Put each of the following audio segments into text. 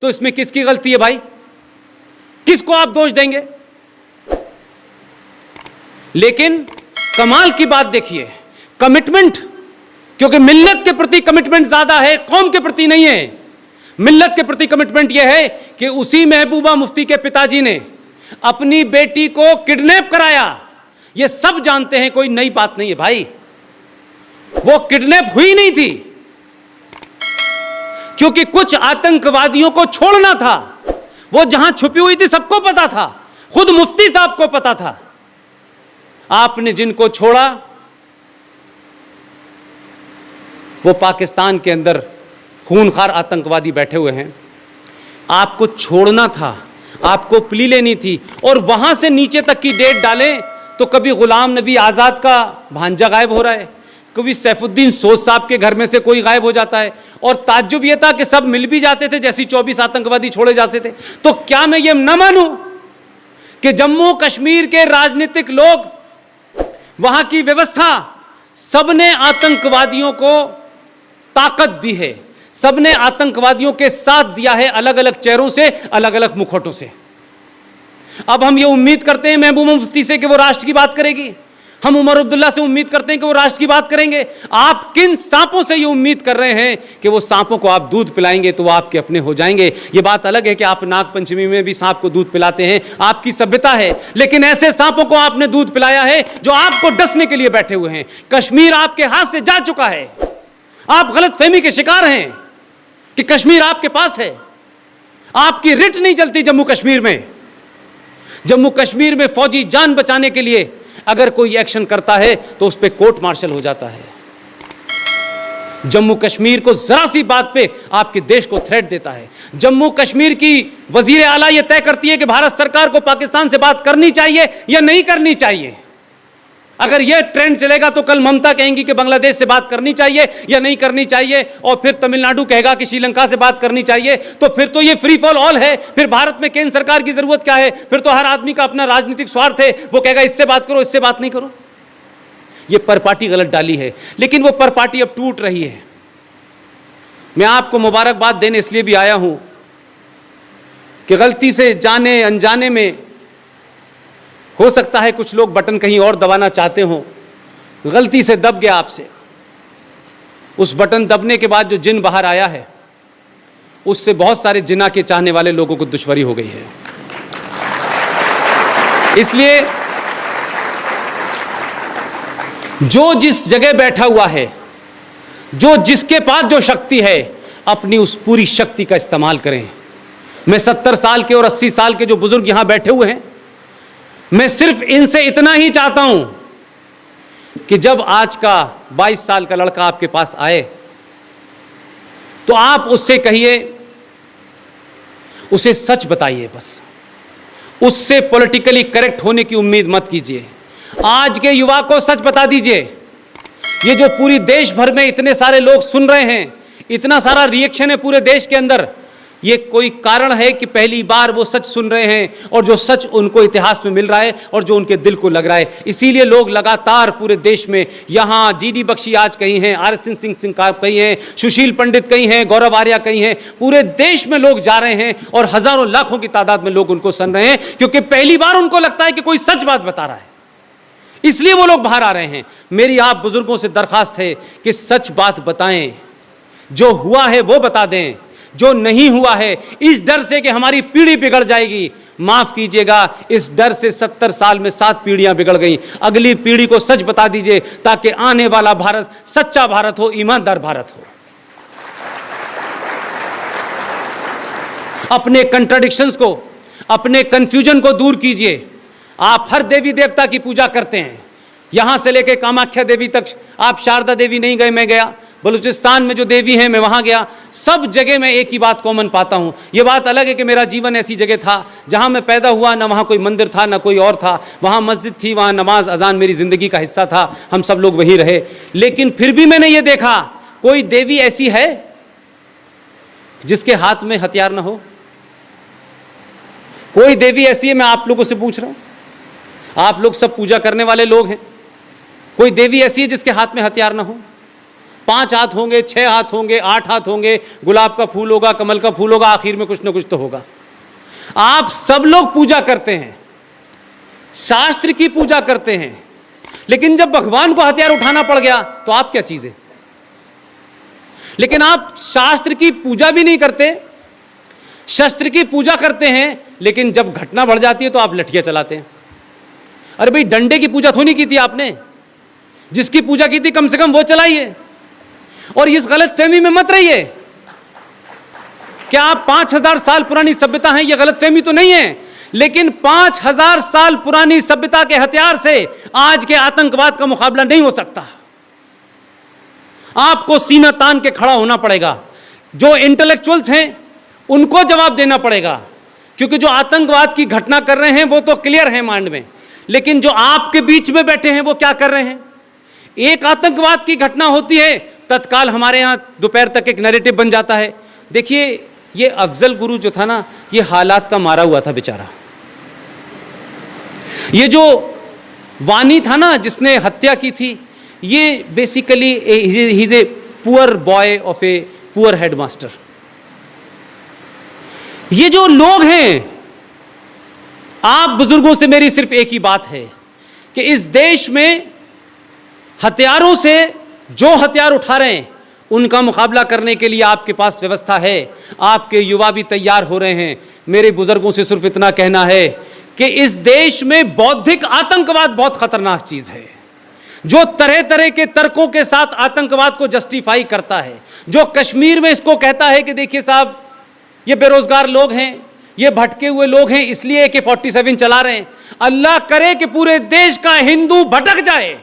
तो इसमें किसकी गलती है भाई? किसको आप दोष देंगे? लेकिन कमाल की बात देखिए, कमिटमेंट, क्योंकि मिल्लत के प्रति कमिटमेंट ज्यादा है, कौम के प्रति नहीं है। मिल्लत के प्रति कमिटमेंट यह है कि उसी महबूबा मुफ्ती के पिताजी ने अपनी बेटी को किडनैप कराया। यह सब जानते हैं, कोई नई बात नहीं है भाई। वो किडनैप हुई नहीं थी, क्योंकि कुछ आतंकवादियों को छोड़ना था। वो जहां छुपी हुई थी सबको पता था, खुद मुफ्ती साहब को पता था। आपने जिनको छोड़ा वो पाकिस्तान के अंदर खूनखार आतंकवादी बैठे हुए हैं। आपको छोड़ना था, आपको प्ली लेनी थी, और वहां से नीचे तक की डेट डालें तो कभी गुलाम नबी आज़ाद का भांजा गायब हो रहा है, कभी सैफुद्दीन सोज साहब के घर में से कोई गायब हो जाता है, और ताज्जुब यह था कि सब मिल भी जाते थे, जैसे 24 आतंकवादी छोड़े जाते थे। तो क्या मैं ये न मानूं कि जम्मू कश्मीर के राजनीतिक लोग, वहां की व्यवस्था, सबने आतंकवादियों को ताकत दी है, सबने आतंकवादियों के साथ दिया है, अलग अलग चेहरों से, अलग अलग मुखौटों से। अब हम ये उम्मीद करते हैं महबूबा मुफ्ती से कि वो राष्ट्र की बात करेगी, हम उमर अब्दुल्ला से उम्मीद करते हैं कि वो राष्ट्र की बात करेंगे। आप किन सांपों से ये उम्मीद कर रहे हैं कि वो सांपों को आप दूध पिलाएंगे तो वो आपके अपने हो जाएंगे? ये बात अलग है कि आप नाग पंचमी में भी सांप को दूध पिलाते हैं, आपकी सभ्यता है, लेकिन ऐसे सांपों को आपने दूध पिलाया है जो आपको डसने के लिए बैठे हुए हैं। कश्मीर आपके हाथ से जा चुका है, आप गलतफहमी के शिकार हैं कि कश्मीर आपके पास है। आपकी रिट नहीं चलती जम्मू कश्मीर में। जम्मू कश्मीर में फौजी जान बचाने के लिए अगर कोई एक्शन करता है तो उस पर कोर्ट मार्शल हो जाता है। जम्मू कश्मीर को जरा सी बात पे आपके देश को थ्रेट देता है। जम्मू कश्मीर की वजीर आला यह तय करती है कि भारत सरकार को पाकिस्तान से बात करनी चाहिए या नहीं करनी चाहिए। अगर यह ट्रेंड चलेगा तो कल ममता कहेंगी कि बांग्लादेश से बात करनी चाहिए या नहीं करनी चाहिए, और फिर तमिलनाडु कहेगा कि श्रीलंका से बात करनी चाहिए। तो फिर तो ये फ्री फॉल ऑल है। फिर भारत में केंद्र सरकार की जरूरत क्या है? फिर तो हर आदमी का अपना राजनीतिक स्वार्थ है, वो कहेगा इससे बात करो, इससे बात नहीं करो। ये परपाटी गलत डाली है, लेकिन वो परपाटी अब टूट रही है। मैं आपको मुबारकबाद देने इसलिए भी आया हूं कि गलती से जाने अनजाने में हो सकता है कुछ लोग बटन कहीं और दबाना चाहते हो, गलती से दब गया आपसे। उस बटन दबने के बाद जो जिन बाहर आया है, उससे बहुत सारे जिन्ना के चाहने वाले लोगों को दुश्मनी हो गई है। इसलिए जो जिस जगह बैठा हुआ है, जो जिसके पास जो शक्ति है, अपनी उस पूरी शक्ति का इस्तेमाल करें। मैं 70 साल के और 80 साल के जो बुजुर्ग यहां बैठे हुए हैं, मैं सिर्फ इनसे इतना ही चाहता हूं कि जब आज का 22 साल का लड़का आपके पास आए तो आप उससे कहिए, उसे सच बताइए। बस उससे पॉलिटिकली करेक्ट होने की उम्मीद मत कीजिए। आज के युवा को सच बता दीजिए। ये जो पूरी देश भर में इतने सारे लोग सुन रहे हैं, इतना सारा रिएक्शन है पूरे देश के अंदर, ये कोई कारण है कि पहली बार वो सच सुन रहे हैं, और जो सच उनको इतिहास में मिल रहा है और जो उनके दिल को लग रहा है। इसीलिए लोग लगातार पूरे देश में, यहाँ जीडी बख्शी आज कहीं हैं, आरएसएन सिंह कहीं हैं, सुशील पंडित कहीं हैं, गौरव आर्या कहीं हैं, पूरे देश में लोग जा रहे हैं और हजारों लाखों की तादाद में लोग उनको सुन रहे हैं, क्योंकि पहली बार उनको लगता है कि कोई सच बात बता रहा है। इसलिए वो लोग बाहर आ रहे हैं। मेरी आप बुजुर्गों से दरखास्त है कि सच बात बताएं, जो हुआ है वो बता दें, जो नहीं हुआ है इस डर से कि हमारी पीढ़ी बिगड़ जाएगी, माफ कीजिएगा, इस डर से 70 साल में 7 पीढ़ियां बिगड़ गई। अगली पीढ़ी को सच बता दीजिए ताकि आने वाला भारत सच्चा भारत हो, ईमानदार भारत हो। अपने कंट्राडिक्शंस को, अपने कंफ्यूजन को दूर कीजिए। आप हर देवी देवता की पूजा करते हैं, यहां से लेकर कामाख्या देवी तक। आप शारदा देवी नहीं गए, मैं गया। बलूचिस्तान में जो देवी हैं मैं वहाँ गया। सब जगह मैं एक ही बात कॉमन पाता हूँ। ये बात अलग है कि मेरा जीवन ऐसी जगह था जहाँ मैं पैदा हुआ, ना वहाँ कोई मंदिर था ना कोई और था, वहाँ मस्जिद थी, वहाँ नमाज अजान मेरी ज़िंदगी का हिस्सा था, हम सब लोग वहीं रहे। लेकिन फिर भी मैंने ये देखा, कोई देवी ऐसी है जिसके हाथ में हथियार ना हो? कोई देवी ऐसी है? मैं आप लोगों से पूछ रहा हूँ, आप लोग सब पूजा करने वाले लोग हैं, कोई देवी ऐसी है जिसके हाथ में हथियार ना हो? 5 हाथ होंगे, 6 हाथ होंगे, 8 हाथ होंगे, गुलाब का फूल होगा, कमल का फूल होगा, आखिर में कुछ ना कुछ तो होगा। आप सब लोग पूजा करते हैं, शास्त्र की पूजा करते हैं, लेकिन जब भगवान को हथियार उठाना पड़ गया तो आप क्या चीज है? लेकिन आप शास्त्र की पूजा भी नहीं करते, शस्त्र की पूजा करते हैं, लेकिन जब घटना बढ़ जाती है तो आप लठियां चलाते हैं। अरे भाई, डंडे की पूजा थोड़ी की थी आपने, जिसकी पूजा की थी कम से कम वो चलाइए। और इस गलत फहमी में मत रहिए क्या आप 5000 साल पुरानी सभ्यता है, ये गलत फहमी तो नहीं है, लेकिन 5000 साल पुरानी सभ्यता के हथियार से आज के आतंकवाद का मुकाबला नहीं हो सकता। आपको सीना तान के खड़ा होना पड़ेगा। जो इंटेलेक्चुअल्स हैं उनको जवाब देना पड़ेगा, क्योंकि जो आतंकवाद की घटना कर रहे हैं वो तो क्लियर है माइंड में, लेकिन जो आपके बीच में बैठे हैं वो क्या कर रहे हैं? एक आतंकवाद की घटना होती है, तत्काल हमारे यहां दोपहर तक एक नैरेटिव बन जाता है। देखिए, ये अफजल गुरु जो था ना, ये हालात का मारा हुआ था बेचारा। ये जो वानी था ना, जिसने हत्या की थी, ये basically he is a poor boy of a poor headmaster. ये जो लोग हैं, आप बुजुर्गों से मेरी सिर्फ एक ही बात है कि इस देश में हथियारों से जो हथियार उठा रहे हैं उनका मुकाबला करने के लिए आपके पास व्यवस्था है, आपके युवा भी तैयार हो रहे हैं। मेरे बुजुर्गों से सिर्फ इतना कहना है कि इस देश में बौद्धिक आतंकवाद बहुत खतरनाक चीज है, जो तरह तरह के तर्कों के साथ आतंकवाद को जस्टिफाई करता है, जो कश्मीर में इसको कहता है कि देखिए साहब, ये बेरोजगार लोग हैं, ये भटके हुए लोग हैं, इसलिए AK-47 चला रहे हैं। अल्लाह करे कि पूरे देश का हिंदू भटक जाए,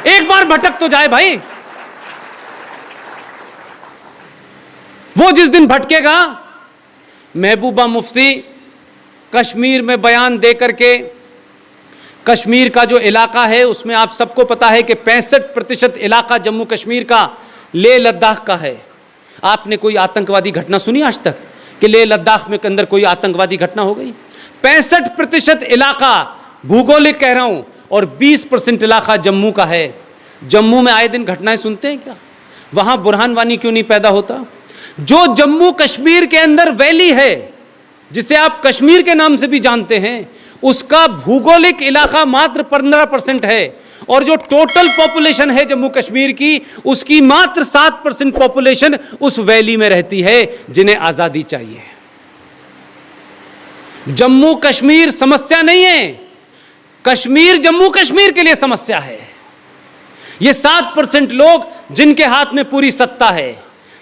एक बार भटक तो जाए भाई। वो जिस दिन भटकेगा, महबूबा मुफ्ती कश्मीर में बयान दे करके, कश्मीर का जो इलाका है उसमें आप सबको पता है कि 65% इलाका जम्मू कश्मीर का लेह लद्दाख का है। आपने कोई आतंकवादी घटना सुनी आज तक कि लेह लद्दाख में के अंदर कोई आतंकवादी घटना हो गई? 65% इलाका भूगोलिक कह रहा हूं, और 20% इलाका जम्मू का है। जम्मू में आए दिन घटनाएं सुनते हैं क्या? वहां बुरहान वानी क्यों नहीं पैदा होता? जो जम्मू कश्मीर के अंदर वैली है, जिसे आप कश्मीर के नाम से भी जानते हैं, उसका भूगोलिक इलाका मात्र 15% है, और जो टोटल पॉपुलेशन है जम्मू कश्मीर की, उसकी मात्र 7% पॉपुलेशन उस वैली में रहती है, जिन्हें आजादी चाहिए। जम्मू कश्मीर समस्या नहीं है, कश्मीर जम्मू कश्मीर के लिए समस्या है। ये 7% लोग जिनके हाथ में पूरी सत्ता है,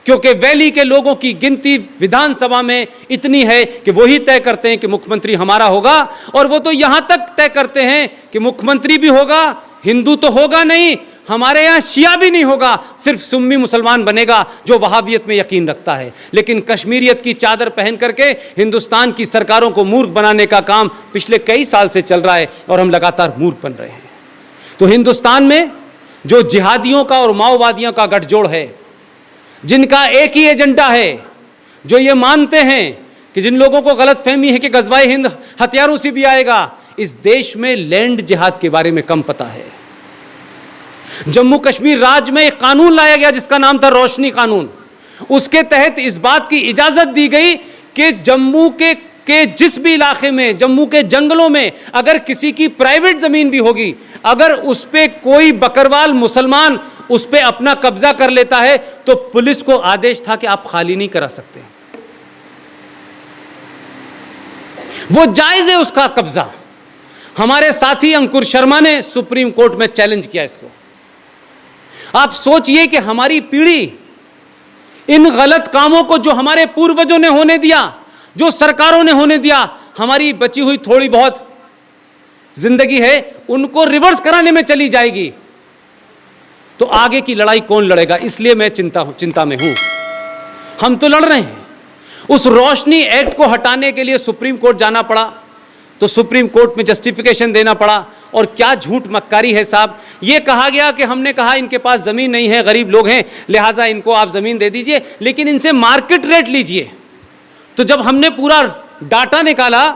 क्योंकि वैली के लोगों की गिनती विधानसभा में इतनी है कि वही तय करते हैं कि मुख्यमंत्री हमारा होगा, और वो तो यहां तक तय करते हैं कि मुख्यमंत्री भी होगा, हिंदू तो होगा नहीं, हमारे यहां शिया भी नहीं होगा, सिर्फ सुन्नी मुसलमान बनेगा जो वहाबियत में यकीन रखता है। लेकिन कश्मीरियत की चादर पहन करके हिंदुस्तान की सरकारों को मूर्ख बनाने का काम पिछले कई साल से चल रहा है, और हम लगातार मूर्ख बन रहे हैं। तो हिंदुस्तान में जो जिहादियों का और माओवादियों का गठजोड़ है, जिनका एक ही एजेंडा है, जो ये मानते हैं कि जिन लोगों को गलत फहमी है कि गजवाए हिंद हथियारों से भी आएगा, इस देश में लैंड जिहाद के बारे में कम पता है। जम्मू कश्मीर राज्य में एक कानून लाया गया जिसका नाम था रोशनी कानून। उसके तहत इस बात की इजाजत दी गई कि जम्मू के जिस भी इलाके में, जम्मू के जंगलों में अगर किसी की प्राइवेट जमीन भी होगी, अगर उस पे कोई बकरवाल मुसलमान उस पे अपना कब्जा कर लेता है, तो पुलिस को आदेश था कि आप खाली नहीं करा सकते, वो जायज है उसका कब्जा। हमारे साथी अंकुर शर्मा ने सुप्रीम कोर्ट में चैलेंज किया इसको। आप सोचिए कि हमारी पीढ़ी इन गलत कामों को जो हमारे पूर्वजों ने होने दिया, जो सरकारों ने होने दिया, हमारी बची हुई थोड़ी बहुत जिंदगी है उनको रिवर्स कराने में चली जाएगी, तो आगे की लड़ाई कौन लड़ेगा? इसलिए मैं चिंता में हूं। हम तो लड़ रहे हैं। उस रोशनी एक्ट को हटाने के लिए सुप्रीम कोर्ट जाना पड़ा, तो सुप्रीम कोर्ट में जस्टिफिकेशन देना पड़ा, और क्या झूठ मक्कारी है साहब। ये कहा गया कि हमने कहा इनके पास ज़मीन नहीं है, गरीब लोग हैं, लिहाजा इनको आप ज़मीन दे दीजिए, लेकिन इनसे मार्केट रेट लीजिए। तो जब हमने पूरा डाटा निकाला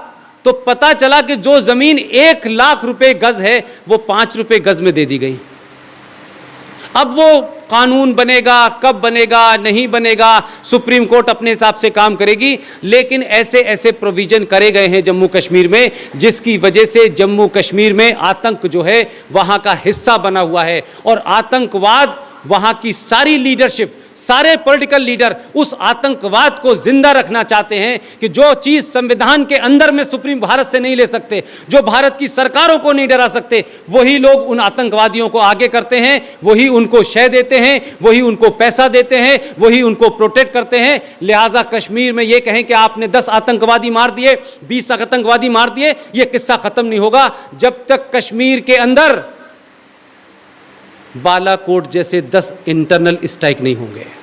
तो पता चला कि जो ज़मीन 1 लाख रुपए गज है वो 5 रुपए गज में दे दी गई। अब वो कानून बनेगा, कब बनेगा, नहीं बनेगा, सुप्रीम कोर्ट अपने हिसाब से काम करेगी, लेकिन ऐसे ऐसे प्रोविजन करे गए हैं जम्मू कश्मीर में जिसकी वजह से जम्मू कश्मीर में आतंक जो है वहां का हिस्सा बना हुआ है। और आतंकवाद, वहां की सारी लीडरशिप, सारे पॉलिटिकल लीडर उस आतंकवाद को जिंदा रखना चाहते हैं कि जो चीज संविधान के अंदर में सुप्रीम भारत से नहीं ले सकते, जो भारत की सरकारों को नहीं डरा सकते, वही लोग उन आतंकवादियों को आगे करते हैं, वही उनको शय देते हैं, वही उनको पैसा देते हैं, वही उनको प्रोटेक्ट करते हैं। लिहाजा कश्मीर में यह कहें कि आपने 10 आतंकवादी मार दिए, 20 आतंकवादी मार दिए, यह किस्सा खत्म नहीं होगा जब तक कश्मीर के अंदर बालाकोट जैसे 10 इंटरनल स्ट्राइक नहीं होंगे।